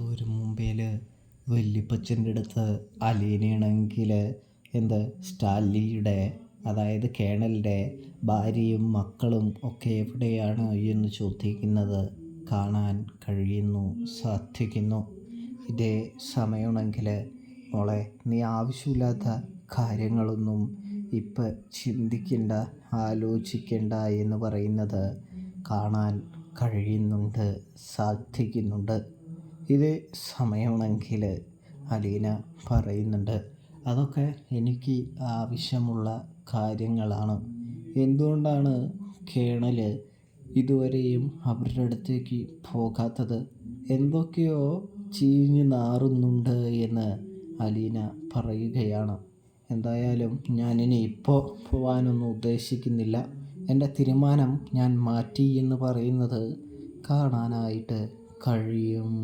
എന്തോരം മുമ്പേൽ വല്യപ്പച്ചൻ്റെ അടുത്ത് അലീനയാണെങ്കിൽ സ്റ്റാലിയുടെ അതായത് കേണലിൻ്റെ ഭാര്യയും മക്കളും ഒക്കെ എവിടെയാണ് എന്ന് ചോദിക്കുന്നത് കാണാൻ സാധിക്കുന്നു. ഇതേ സമയമാണെങ്കിൽ മോളെ, നീ ആവശ്യമില്ലാത്ത കാര്യങ്ങളൊന്നും ഇപ്പം ചിന്തിക്കണ്ട, ആലോചിക്കണ്ട എന്ന് പറയുന്നത് കാണാൻ സാധിക്കുന്നുണ്ട്. ഇതേ സമയമാണെങ്കിൽ അലീന പറയുന്നുണ്ട്, അതൊക്കെ എനിക്ക് ആവശ്യമുള്ള കാര്യങ്ങളാണ്. എന്തുകൊണ്ടാണ് കേണൽ ഇതുവരെയും അവരുടെ അടുത്തേക്ക് പോകാത്തത്? എന്തൊക്കെയോ ചീഞ്ഞ് നാറുന്നുണ്ട് എന്ന് അലീന പറയുകയാണ്. എന്തായാലും ഞാനിനി ഇപ്പോൾ പോകാനൊന്നും ഉദ്ദേശിക്കുന്നില്ല. എൻ്റെ തീരുമാനം ഞാൻ മാറ്റി എന്ന് പറയുന്നത് കാണാനായിട്ട് കഴിയും.